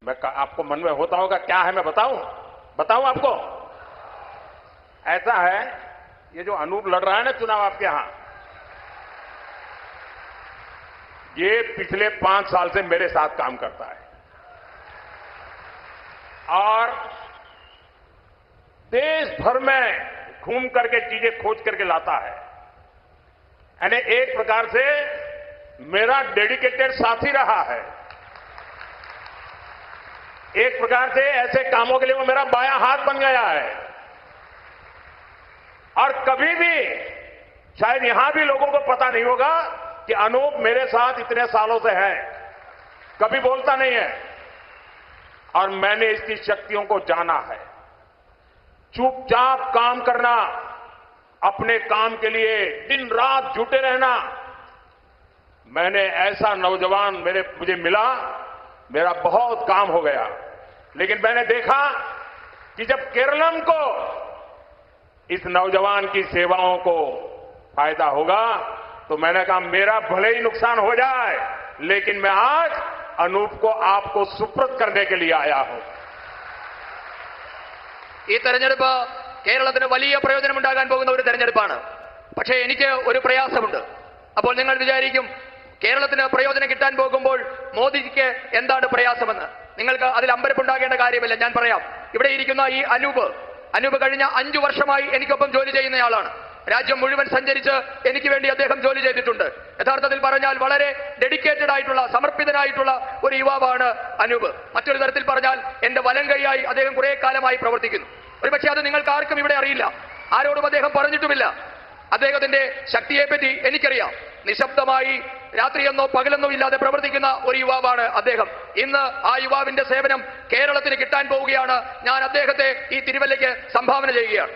आपको मन में होता होगा क्या है, मैं बताऊं आपको। ऐसा है, ये जो अनूप लड़ रहा है ना चुनाव आपके यहां, ये पिछले 5 साल से मेरे साथ काम करता है और देश भर में घूम करके चीजें खोज करके लाता है। यानी एक प्रकार से मेरा डेडिकेटेड साथी रहा है। एक प्रकार से ऐसे कामों के लिए वो मेरा बायां हाथ बन गया है। और कभी भी शायद यहां भी लोगों को पता नहीं होगा कि अनूप मेरे साथ इतने सालों से है, कभी बोलता नहीं है। और मैंने इसकी शक्तियों को जाना है। चुपचाप काम करना, अपने काम के लिए दिन रात जुटे रहना। मैंने ऐसा नौजवान मुझे मिला, मेरा बहुत काम हो गया। लेकिन मैंने देखा कि जब केरलम को इस नौजवान की सेवाओं को फायदा होगा तो मैंने कहा मेरा भले ही नुकसान हो जाए, लेकिन मैं आज अनूप को आपको सुपुर्द करने के लिए आया हूं। ഈ തെരഞ്ഞെടുപ്പ് കേരളത്തിന് വലിയ പ്രയോജനമുണ്ടാകാൻ പോകുന്ന ഒരു തെരഞ്ഞെടുപ്പാണ്. പക്ഷേ എനിക്ക് ഒരു പ്രയാസമുണ്ട്. അപ്പോൾ നിങ്ങൾ വിചാരിക്കും കേരളത്തിന് പ്രയോജനം കിട്ടാൻ പോകുമ്പോൾ മോദിക്ക് എന്താണ് പ്രയാസമെന്ന്. നിങ്ങൾക്ക് അതിൽ അമ്പരപ്പുണ്ടാകേണ്ട കാര്യമില്ല, ഞാൻ പറയാം. ഇവിടെ ഇരിക്കുന്ന ഈ അനൂപ് കഴിഞ്ഞ 5 വർഷമായി എനിക്കൊപ്പം ജോലി ചെയ്യുന്നയാളാണ്. രാജ്യം മുഴുവൻ സഞ്ചരിച്ച് എനിക്ക് വേണ്ടി അദ്ദേഹം ജോലി ചെയ്തിട്ടുണ്ട്. യഥാർത്ഥത്തിൽ പറഞ്ഞാൽ വളരെ ഡെഡിക്കേറ്റഡ് ആയിട്ടുള്ള, സമർപ്പിതനായിട്ടുള്ള ഒരു യുവാവാണ് അനൂപ്. മറ്റൊരു തരത്തിൽ പറഞ്ഞാൽ എന്റെ വലം കൈയായി അദ്ദേഹം കുറെ കാലമായി പ്രവർത്തിക്കുന്നു. ഒരുപക്ഷെ അത് നിങ്ങൾക്ക് ആർക്കും ഇവിടെ അറിയില്ല, ആരോടും അദ്ദേഹം പറഞ്ഞിട്ടുമില്ല. അദ്ദേഹത്തിന്റെ ശക്തിയെപ്പറ്റി എനിക്കറിയാം. നിശബ്ദമായി രാത്രിയെന്നോ പകലെന്നോ ഇല്ലാതെ പ്രവർത്തിക്കുന്ന ഒരു യുവാവാണ് അദ്ദേഹം. ഇന്ന് ആ യുവാവിന്റെ സേവനം കേരളത്തിന് കിട്ടാൻ പോവുകയാണ്. ഞാൻ അദ്ദേഹത്തെ ഈ തിരുവല്ലയ്ക്ക് സംഭാവന ചെയ്യുകയാണ്.